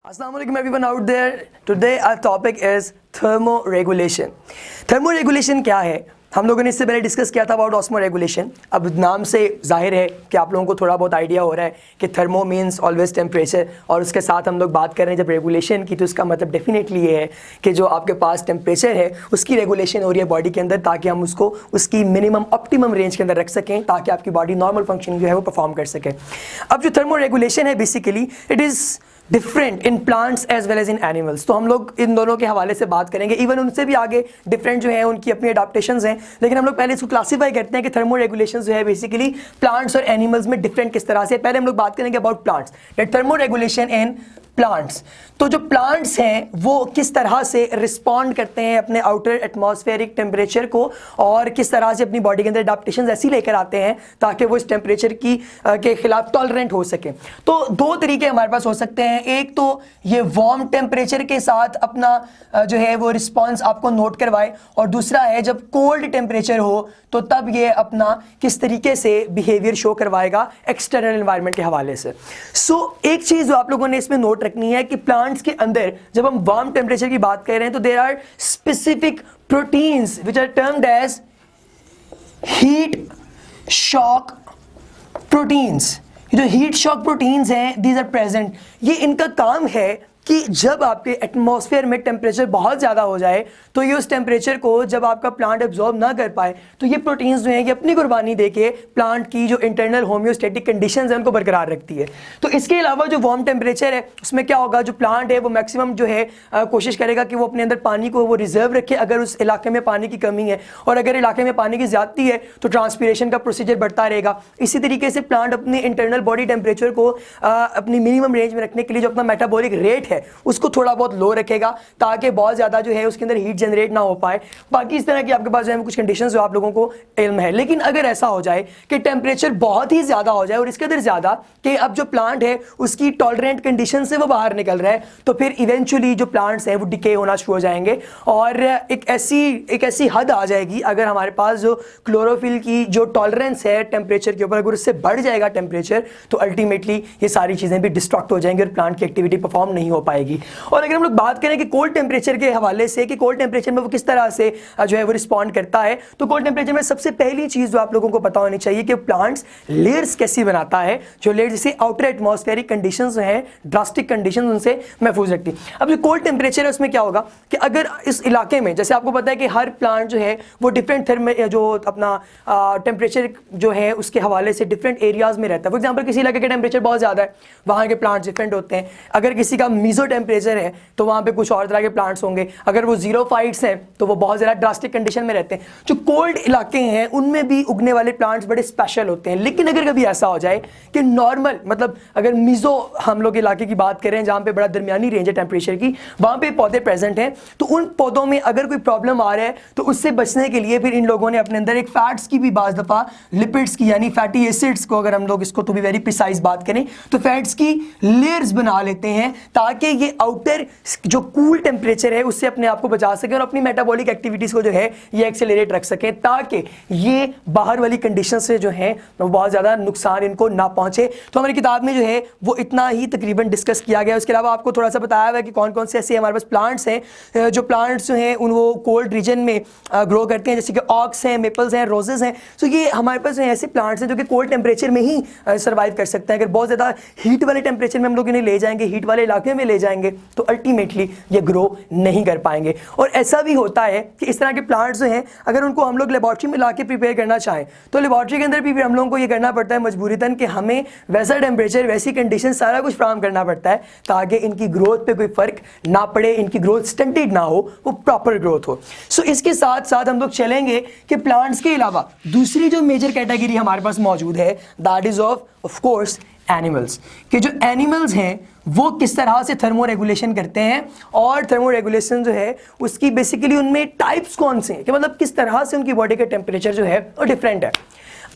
Assalamu alaikum everyone out there. Today our topic is thermoregulation. Thermoregulation क्या है? हम लोगों ने इससे पहले डिस्कस किया था अबाउट ऑस्मोरेगुलेशन. अब नाम से जाहिर है कि आप लोगों को थोड़ा बहुत आइडिया हो रहा है कि थर्मो मीन्स ऑलवेज टेम्परेचर, और उसके साथ हम लोग बात कर रहे हैं जब रेगुलेशन की, तो इसका मतलब डेफिनेटली ये है कि जो आपके पास टेम्परेचर है उसकी रेगुलेशन हो रही है बॉडी के अंदर, ताकि हम उसको उसकी मिनिमम ऑप्टिमम रेंज के अंदर रख सकें, ताकि आपकी बॉडी नॉर्मल फंक्शनिंग जो है वो परफॉर्म कर सके. अब जो थर्मोरेगुलेशन है basically it is different in plants as well as in animals. तो हम लोग इन दोनों के हवाले से बात करेंगे. इवन उनसे भी आगे डिफरेंट जो है उनकी अपनी अडाप्टेशंस हैं, लेकिन हम लोग पहले इसको क्लासीफाई करते हैं कि थर्मोरेगुलेशन जो है बेसिकली प्लांट्स और एनिमल्स में डिफरेंट किस तरह से. पहले हम लोग बात करेंगे about plants, that thermoregulation in plants. तो जो प्लांट्स हैं वो किस तरह से रिस्पॉन्ड करते हैं अपने आउटर एटमॉस्फेरिक टेम्परेचर को, और किस तरह से अपनी बॉडी के अंदर अडाप्टेशंस ऐसी लेकर आते हैं ताकि वो इस टेम्परेचर की के खिलाफ टॉलरेंट हो सके. तो दो तरीके हमारे पास हो सकते हैं. एक तो ये वार्म टेम्परेचर के साथ अपना जो है वो रिस्पॉन्स आपको नोट करवाए, और दूसरा है जब कोल्ड टेम्परेचर हो तो तब ये अपना किस तरीके से बिहेवियर शो करवाएगा एक्सटर्नल एनवायरनमेंट के हवाले से. एक चीज़ जो आप लोगों ने इसमें नोट रखनी है कि प्लांट्स के अंदर जब हम वार्म टेम्परेचर की बात कर रहे हैं तो there are specific proteins which are termed as heat shock proteins. जो हीट शॉक प्रोटीन्स हैं दीज आर प्रेजेंट. ये इनका काम है कि जब आपके एटमॉस्फेयर में टेम्परेचर बहुत ज़्यादा हो जाए तो ये उस टेम्परेचर को जब आपका प्लांट एब्जॉर्ब ना कर पाए तो ये प्रोटीन्स जो हैं ये अपनी कुर्बानी देके प्लांट की जो इंटरनल होम्योस्टेटिक कंडीशंस हैं उनको बरकरार रखती है. तो इसके अलावा जो वार्म टेम्परेचर है उसमें क्या होगा, जो प्लांट है वो मैक्सिमम जो है कोशिश करेगा कि वो अपने अंदर पानी को वो रिजर्व रखे अगर उस इलाके में पानी की कमी है, और अगर इलाके में पानी की ज़्यादती है तो ट्रांसपीरेशन का प्रोसीजर बढ़ता रहेगा. इसी तरीके से प्लांट अपने इंटरनल बॉडी टेम्परेचर को अपनी मिनिमम रेंज में रखने के लिए जो अपना मेटाबॉलिक रेट है उसको थोड़ा बहुत लो रखेगा ताकि बहुत ज़्यादा जो है उसके अंदर हीट जनरेट ना हो पाए. बाकी इस तरह की आपके पास जो है कुछ कंडीशंस जो आप लोगों को इल्म है. लेकिन अगर ऐसा हो जाए कि टेम्परेचर बहुत ही ज़्यादा हो जाए और इसके अंदर ज़्यादा कि अब जो प्लांट है उसकी टॉलरेंट कंडीशन से वो बाहर निकल रहा है, तो फिर इवेंचुअली जो प्लांट्स हैं वो डिके होना शुरू हो जाएंगे, और एक ऐसी हद आ जाएगी अगर हमारे पास जो क्लोरोफिल की जो टॉलरेंस है टेम्परेचर के ऊपर अगर उससे बढ़ जाएगा टेम्परेचर, तो अल्टीमेटली ये सारी चीज़ें भी डिस्ट्रक्ट हो जाएंगी और प्लांट की एक्टिविटी परफॉर्म नहीं हो पाएगी. और अगर हम लोग बात करें कि कोल्ड टेम्परेचर के हवाले से कि कोल्ड टेम्परेचर में वो किस तरह से जो है वो रिस्पॉन्ड करता है, तो कोल्ड टेम्परेचर में सबसे पहली चीज़ जो आप लोगों को पता होनी चाहिए कि प्लांट्स लेयर्स कैसी बनाता है, जो लेयर्स जैसे आउटर एटमॉस्फेरिक कंडीशंस हैं, ड्रास्टिक कंडीशंस उनसे महफूज रखती. अब जो कोल्ड टेम्परेचर है उसमें क्या होगा कि अगर इस इलाके में, जैसे आपको पता है कि हर प्लांट जो है वो डिफरेंट जो अपना टेम्परेचर जो है उसके हवाले से डिफरेंट एरियाज में रहता है. फॉर एग्जाम्पल किसी इलाके का टेम्परेचर बहुत ज़्यादा है, वहाँ के प्लांट्स डिफरेंट होते हैं. अगर किसी का मीजो टेम्परेचर है तो वहाँ पे कुछ और तरह के प्लांट्स होंगे. अगर वो ज़ीरोफाइट्स हैं तो वो बहुत ज़्यादा ड्रास्टिक कंडीशन में रहते हैं. जो कोल्ड इलाके हैं उनमें भी उगने वाले प्लांट्स बड़े स्पेशल होते हैं. लेकिन अगर कभी ऐसा हो जाए कि नॉर्मल, मतलब अगर मीजो हम लोग इलाके की बात करें जहाँ पे बड़ा दरमियानी रेंज है टेम्परेचर की, वहाँ पे पौधे प्रेजेंट हैं, तो उन पौधों में अगर कोई प्रॉब्लम आ रहा है तो उससे बचने के लिए फिर इन लोगों ने अपने अंदर एक फैट्स की भी बाज़ दफ़ा लिपिड्स की यानी फैटी एसिड्स को, अगर हम लोग इसको टू बी वेरी प्रिसाइज बात करें तो फैट्स की लेयर्स बना लेते हैं ताकि ये आउटर जो कूल टेम्परेचर है उससे अपने आप को बचा सके और अपनी मेटाबॉलिक एक्टिविटीज़ को जो है ये एक्सेलरेट रख सकें, ताकि ये बाहर वाली कंडीशन से जो है वो बहुत ज़्यादा नुकसान इनको ना पहुँचे. तो हमारी किताब में जो है वो इतना ही तकरीबन डिस्कस किया गया. उसके अलावा आपको थोड़ा सा बताया हुआ है कि कौन कौन से ऐसे हमारे पास प्लांट्स हैं जो प्लांट्स जो हैं उन वो कोल्ड रीजन में ग्रो करते हैं, जैसे कि ऑक्स हैं, मेपल्स हैं, रोजेज़ हैं. तो ये हमारे पास ऐसे प्लांट्स हैं जो कि कोल्ड टेम्परेचर में ही सर्वाइव कर सकते हैं. अगर बहुत ज़्यादा हीट वाले टेम्परेचर में हम लोग इन्हें ले जाएंगे, हीट वाले इलाके में ले जाएंगे, तो अल्टीमेटली ये ग्रो नहीं कर पाएंगे. और ऐसा भी होता है कि इस तरह के प्लांट्स जो हैं अगर उनको हम लोग लेबॉर्ट्री में ला के प्रिपेयर करना चाहें तो लेबॉर्ट्री के अंदर भी फिर हम लोगों को ये करना पड़ता है मजबूरीतन कि हमें वैसा टेम्परेचर, वैसी कंडीशन, सारा कुछ फ्राहम करना पड़ता है ताकि इनकी ग्रोथ पे कोई फ़र्क ना पड़े, इनकी ग्रोथ स्टंटेड ना हो, वो प्रॉपर ग्रोथ हो. सो इसके साथ साथ हम लोग चलेंगे कि प्लांट्स के अलावा दूसरी जो मेजर कैटेगरी हमारे पास मौजूद है that is of course animals. कि जो एनिमल्स हैं वो किस तरह से थर्मोरेगुलेशन करते हैं, और थर्मोरेगुलेशन जो है उसकी बेसिकली उनमें टाइप्स कौन से हैं, कि मतलब किस तरह से उनकी बॉडी का टेम्परेचर जो है वो डिफरेंट है.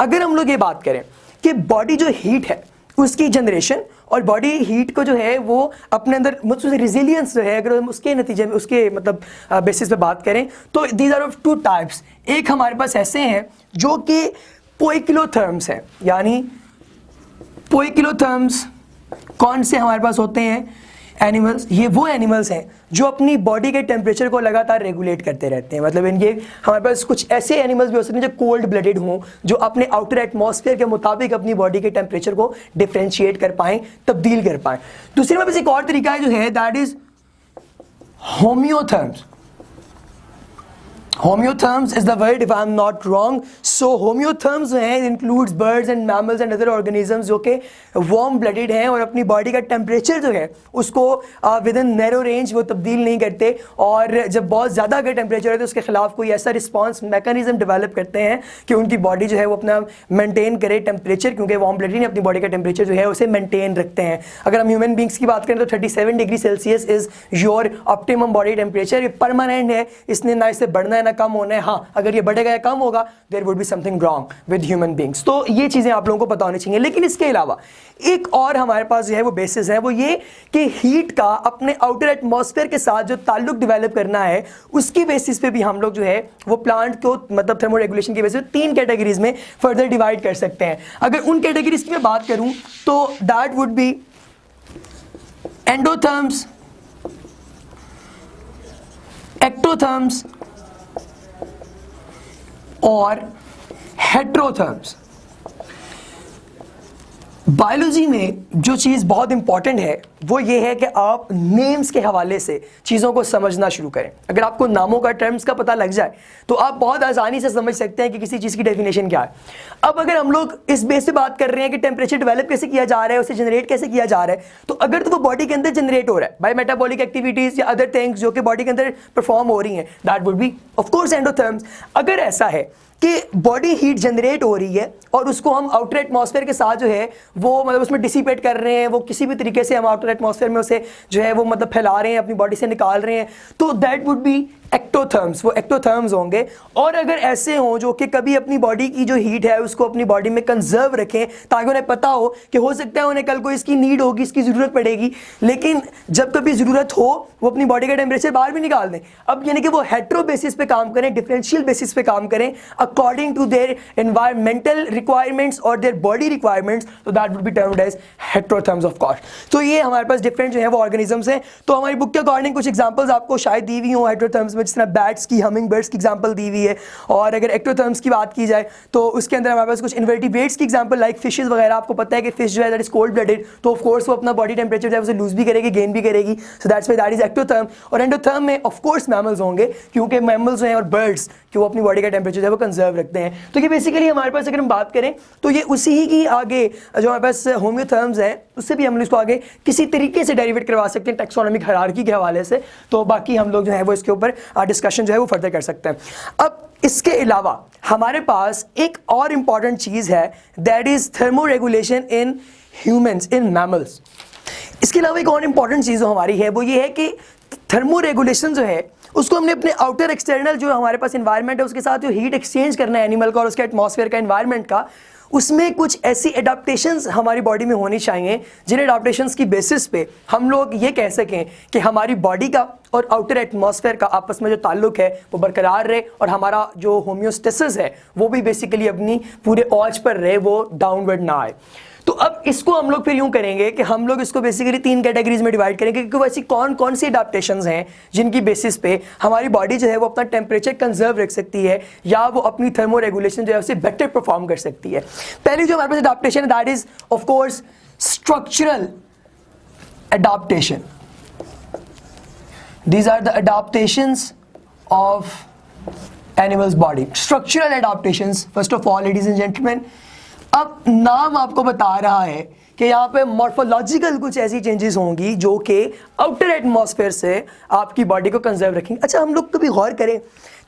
अगर हम लोग ये बात करें कि बॉडी जो हीट है उसकी जनरेशन और बॉडी हीट को जो है वो अपने अंदर मतलब रिजिलियंस जो है, अगर हम उसके नतीजे में उसके मतलब बेसिस पे बात करें तो these are of two types. एक हमारे पास ऐसे हैं जो कि पोइकिलोथर्म्स हैं, यानी पोइकिलोथर्म्स कौन से हमारे पास होते हैं एनिमल्स, ये वो एनिमल्स हैं जो अपनी बॉडी के टेम्परेचर को लगातार रेगुलेट करते रहते हैं। मतलब इनके हमारे पास कुछ ऐसे एनिमल्स भी हो सकते हैं जो कोल्ड ब्लडेड हों, जो अपने आउटर एटमॉस्फेयर के मुताबिक अपनी बॉडी के टेम्परेचर को डिफ्रेंशिएट कर पाएं, तब्दील कर पाएं। दूसरे में बस एक और तरीका है जो है, that is homeotherms. Homeotherms is the word if I am not wrong. So homeotherms जो हैं includes birds and mammals and other organisms जो कि warm blooded हैं और अपनी बॉडी का टेम्परेचर जो है उसको विद इन नैरो रेंज वो तब्दील नहीं करते, और जब बहुत ज़्यादा अगर टेम्परेचर है तो उसके खिलाफ कोई ऐसा रिस्पॉन्स मैकेनिज्म डेवलप करते हैं कि उनकी बॉडी जो है वो अपना मेंटेन करे टेम्परेचर, क्योंकि वार्म ब्लडेड अपनी बॉडी का टेम्परेचर जो है उसे मेंटेन रखते हैं। अगर हम ह्यूमन बींग्स की बात करें तो 37 degree Celsius is your optimum body temperature. ये परमानेंट है, इसने ना इससे बढ़ना है ना कम होना है। हाँ, अगर ये बढ़ेगा या कम होगा there would be something wrong with human beings. तो ये चीज़ें आप लोगों को पता होनी चाहिए। लेकिन इसके अलावा एक और हमारे पास जो है वो बेसिस है, वो ये कि हीट का अपने आउटर एटमॉस्फेयर के साथ जो ताल्लुक डेवलप करना है उसकी बेसिस पे भी हम लोग जो है वो प्लांट को मतलब थर्मोरेगुलेशन की बेसिस पे 3 कैटेगरीज में फर्दर डिवाइड कर सकते हैं। अगर उन कैटेगरीज की मैं बात करूं तो दैट वुड बी एंडोथर्म्स, एक्टोथर्म्स और हेट्रोथर्म्स। बायोलॉजी में जो चीज़ बहुत इंपॉर्टेंट है वो ये है कि आप नेम्स के हवाले से चीज़ों को समझना शुरू करें। अगर आपको नामों का, टर्म्स का पता लग जाए तो आप बहुत आसानी से समझ सकते हैं कि किसी चीज़ की डेफिनेशन क्या है। अब अगर हम लोग इस बेस पे बात कर रहे हैं कि टेम्परेचर डेवलप कैसे किया जा रहा है, उसे जनरेट कैसे किया जा रहा है, तो अगर तो वो बॉडी के अंदर जनरेट हो रहा है बाय मेटाबॉलिक एक्टिविटीज़ या अदर थिंग्स जो कि बॉडी के अंदर परफॉर्म हो रही हैं, that would B of course endotherms. अगर ऐसा है कि बॉडी हीट जनरेट हो रही है और उसको हम आउटर एटमॉस्फेयर के साथ जो है वो मतलब उसमें डिसिपेट कर रहे हैं, वो किसी भी तरीके से हम आउटर एटमॉस्फेयर में उसे जो है वो मतलब फैला रहे हैं, अपनी बॉडी से निकाल रहे हैं, तो दैट वुड बी एक्टोथर्म्स, वो एक्टोथर्म्स होंगे। और अगर ऐसे हों जो कि कभी अपनी बॉडी की जो हीट है उसको अपनी बॉडी में कंजर्व रखें ताकि उन्हें पता हो कि हो सकता है उन्हें कल को इसकी नीड होगी, इसकी ज़रूरत पड़ेगी, लेकिन जब कभी ज़रूरत हो वो अपनी बॉडी का टेम्परेचर बाहर भी निकाल दें। अब यानी कि वो हेट्रो बेसिस पे काम करें, डिफरेंशियल बेसिस पे काम करें according to their environmental requirements और देयर बॉडी रिक्वायरमेंट्स, तो that would be termed as heterotherms of course. तो ये हमारे पास डिफरेंट जो है वो ऑर्गेनिजम्स हैं। तो हमारी बुक के अकॉर्डिंग कुछ एग्जांपल्स आपको शायद दी हुई हो हेट्रोथर्म्स में, जिस तरह बैट्स की, हमिंग बर्ड्स की एग्जांपल दी हुई है। और अगर एक्टोथर्म्स की बात की जाए तो उसके अंदर हमारे पास कुछ इन्वर्टिब्रेट्स की एग्जांपल लाइक फिशेस वगैरह। आपको पता है कि फिश जो है दैट इज कोल्ड ब्लडेड, तो ऑफ कोर्स वो अपना बॉडी टेम्परेचर जो है उसे लूज भी करेगी, गेन भी करेगी, so that's why that is ectotherm. और एंडोथर्म में ऑफ कोर्स मैमल्स होंगे, क्योंकि मैमल्स जो हैं और बर्ड्स कि वो अपनी बॉडी का टेम्परेचर जो है वो कंजर्व रखते हैं। तो ये बेसिकली हमारे पास अगर हम बात करें तो ये उसी ही की आगे जो हमारे पास होम्योथर्म्स है उससे भी हम इसको आगे किसी तरीके से डेरिवेट करवा सकते हैं टैक्सोनॉमिक हायरार्की के हवाले से। तो बाकी हम लोग जो है वो इसके ऊपर डिस्कशन जो है वो फर्दर कर सकते हैं। अब इसके अलावा हमारे पास एक और इम्पॉर्टेंट चीज़ है, that is thermoregulation in humans, in mammals. इसके अलावा एक और इम्पॉर्टेंट चीज़ जो हमारी है वो ये है कि थर्मोरेगुलेशन जो है उसको हमने अपने आउटर एक्सटर्नल जो हमारे पास एनवायरनमेंट है उसके साथ जो हीट एक्सचेंज करना है एनिमल का और उसके एटमॉस्फेयर का, एनवायरनमेंट का, उसमें कुछ ऐसी एडाप्टेशंस हमारी बॉडी में होनी चाहिए जिन एडाप्टेशंस की बेसिस पे हम लोग ये कह सकें कि हमारी बॉडी का और आउटर एटमॉस्फेयर का आपस में जो ताल्लुक है वो बरकरार रहे और हमारा जो होम्योस्टेसिस है वो भी बेसिकली अपनी पूरे औज पर रहे, वो डाउनवर्ड ना आए। तो अब इसको हम लोग फिर यूं करेंगे कि हम लोग इसको बेसिकली 3 कैटेगरीज में डिवाइड करेंगे, क्योंकि वो ऐसी कौन कौन सी एडाप्टेशंस हैं जिनकी बेसिस पे हमारी बॉडी जो है वो अपना टेम्परेचर कंजर्व रख सकती है या वो अपनी थर्मोरेगुलेशन जो है उसे बेटर परफॉर्म कर सकती है। पहली जो हमारे पास एडाप्टेशन है that is of course structural adaptation. These are the adaptations of animal's body. Structural adaptations, first of all, ladies and gentlemen. अब नाम आपको बता रहा है कि यहाँ पे मॉर्फोलॉजिकल कुछ ऐसी चेंजेस होंगी जो कि आउटर एटमॉस्फेयर से आपकी बॉडी को कंजर्व रखेंगे। अच्छा, हम लोग कभी गौर करें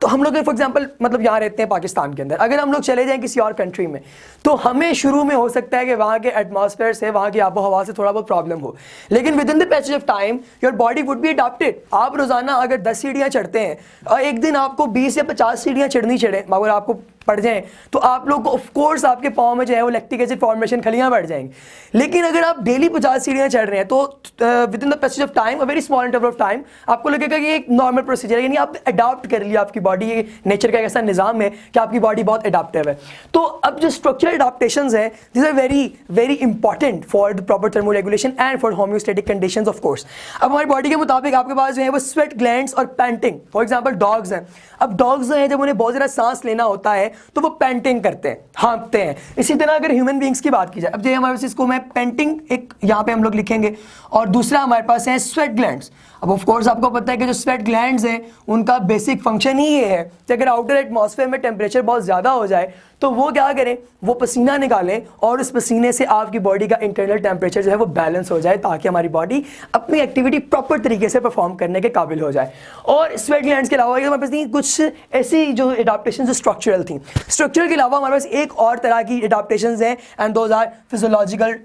तो हम लोग फॉर एग्जांपल मतलब यहाँ रहते हैं पाकिस्तान के अंदर, अगर हम लोग चले जाएं किसी और कंट्री में तो हमें शुरू में हो सकता है कि वहाँ के एटमॉस्फेयर से, वहाँ की आबो हवा से थोड़ा बहुत प्रॉब्लम हो, लेकिन with in the passage of time your body would be adopted. आप रोजाना अगर 10 सीढ़ियाँ चढ़ते हैं और एक दिन आपको 20 या 50 सीढ़ियाँ चढ़नी चढ़े, मगर आपको पड़ जाएं तो आप लोग को ऑफ कोर्स आपके पाँव में जो है वो लैक्टिक एसिड फॉर्मेशन खलियां बढ़ जाएंगी। लेकिन अगर आप डेली 50 सीढ़ियां चढ़ रहे हैं तो with in the passage of time, a very small interval of time, आपको लगेगा कि एक नॉर्मल प्रोसीजर है, यानी आप अडाप्ट कर लिया, आपकी बॉडी, ये नेचर का एक ऐसा निज़ाम है कि आपकी बॉडी बहुत अडाप्टिव है। तो अब जो स्ट्रक्चरल अडाप्टेशंस हैं, this are very very important for the proper thermoregulation and for homeostatic conditions of course. अब हमारी बॉडी के मुताबिक आपके पास जो है वो स्वेट ग्लैंड्स और पैंटिंग, फॉर एग्जांपल डॉग्स हैं। अब डॉग्स जो हैं जब उन्हें बहुत ज़्यादा सांस लेना होता है तो वो पैंटिंग करते हैं, हाँफते हैं। इसी तरह अगर ह्यूमन बींग्स की बात की जाए, अब जो हमारे पास इसको मैं पेंटिंग एक यहाँ पे हम लोग लिखेंगे, और दूसरा हमारे पास है स्वेट ग्लैंड्स। अब ऑफ कोर्स आपको पता है कि जो स्वेट ग्लैंड्स हैं उनका बेसिक फंक्शन ही ये है कि अगर आउटर एटमॉस्फेयर में टेम्परेचर बहुत ज़्यादा हो जाए तो वो क्या करें, वो पसीना निकालें और उस पसीने से आपकी बॉडी का इंटरनल टेम्परेचर जो है वो बैलेंस हो जाए, ताकि हमारी बॉडी अपनी एक्टिविटी प्रॉपर तरीके से परफॉर्म करने के काबिल हो जाए। और स्वेट ग्लैंड्स के अलावा हमारे पास कुछ ऐसी जो एडाप्टेशन जो स्ट्रक्चरल थी, स्ट्रक्चरल के अलावा हमारे पास एक और तरह की एडाप्टेशन हैं, and those are physiological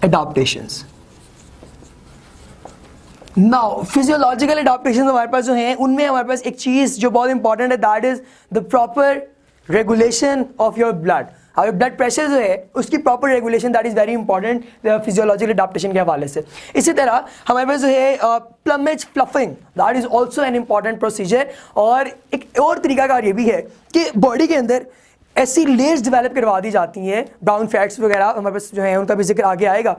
adaptations। Now physiological adaptation हमारे पास जो हैं उनमें हमारे पास एक चीज़ जो बहुत इंपॉर्टेंट है, that is the proper regulation of your blood. और ब्लड प्रेशर जो है उसकी proper regulation, that is very important physiological adaptation के हवाले से। इसी तरह हमारे पास जो है plumage fluffing, that is also an important procedure. और एक और तरीकाकार ये भी है कि बॉडी के अंदर ऐसी लेयर्स डेवलप करवा दी जाती हैं, ब्राउन फैट्स वगैरह हमारे पास जो है उनका भी जिक्र आगे आएगा।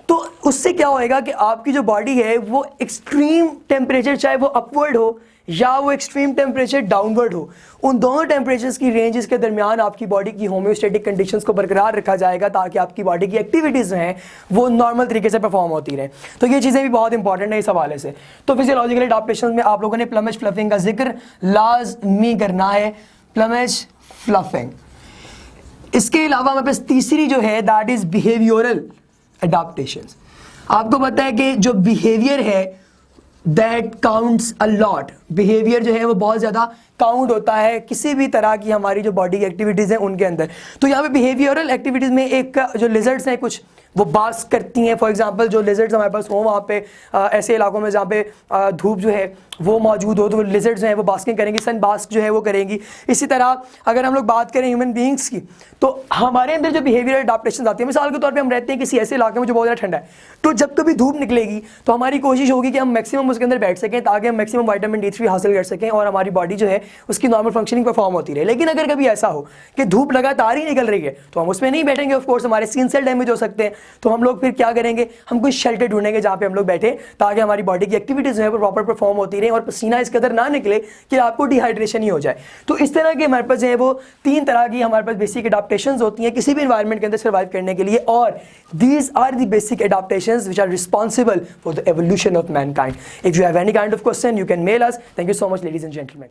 तो उससे क्या होएगा कि आपकी जो बॉडी है वो एक्सट्रीम टेम्परेचर, चाहे वो अपवर्ड हो या वो एक्सट्रीम टेम्परेचर डाउनवर्ड हो, उन दोनों टेम्परेचर्स की रेंजेस के दरमियान आपकी बॉडी की होम्योस्टेटिक कंडीशंस को बरकरार रखा जाएगा, ताकि आपकी बॉडी की एक्टिविटीज़ हैं वो नॉर्मल तरीके से परफॉर्म होती रहें। तो ये चीज़ें भी बहुत इंपॉर्टेंट है इस हवाले से। तो फिजियोलॉजिकल एडाप्टेशन में आप लोगों ने प्लमेज फ्लफिंग का जिक्र लाजमी करना है, प्लमेज फ्लफिंग। इसके अलावा हमारे पास तीसरी जो है दैट इज बिहेवियरल एडाप्टेशंस। आपको पता है कि जो बिहेवियर है that counts a lot, behaviour जो है वो बहुत ज़्यादा काउंट होता है किसी भी तरह की हमारी जो बॉडी की एक्टिविटीज़ हैं उनके अंदर। तो यहाँ पे बिहेवियरल एक्टिविटीज़ में एक जो लिजर्ड्स हैं कुछ वो बास्क करती हैं। फॉर एग्जांपल जो लिजर्ड्स हमारे पास हों वहाँ पे ऐसे इलाकों में जहाँ पे धूप जो है वो मौजूद हो तो लिजर्ड्स हैं वो बास्किंग करेंगी, सन बास्क जो है वो करेंगी। इसी तरह अगर हम लोग बात करें ह्यूमन बींग्स की, तो हमारे अंदर जो बिहेवियरल अडाप्टेशन आती है, मिसाल के तौर पर हम रहते हैं किसी ऐसे इलाके में जो बहुत ज़्यादा ठंडा है, तो जब कभी धूप निकलेगी तो हमारी कोशिश होगी कि हम मैक्सिमम उसके अंदर बैठ सकें, ताकि हम मैक्सिमम विटामिन D3 हासिल कर सकें और हमारी बॉडी जो है उसकी नॉर्मल फंक्शनिंग परफॉर्म होती रहे। लेकिन अगर कभी ऐसा हो कि धूप लगातार ही निकल रही है तो हम उसमें नहीं बैठेंगे, ऑफ कोर्स हमारे स्किन सेल डैमेज हो सकते हैं। तो हम लोग फिर क्या करेंगे, हम कुछ शेल्टर ढूंढेंगे जहाँ पे हम लोग बैठे, ताकि हमारी बॉडी की एक्टिविटीज जो है वो प्रॉपर परफॉर्म होती रहे और पसीना इस कदर ना निकले कि आपको डिहाइड्रेशन ही हो जाए। तो इस तरह के हमारे पास जो है वो 3 तरह की हमारे पास बेसिक एडाप्टेशंस होती हैं किसी भी एनवायरनमेंट के अंदर सर्वाइव करने के लिए, और these are the basic adaptations which are responsible for the evolution of mankind. If you have any kind of question you can mail us. Thank you so much ladies and gentleman.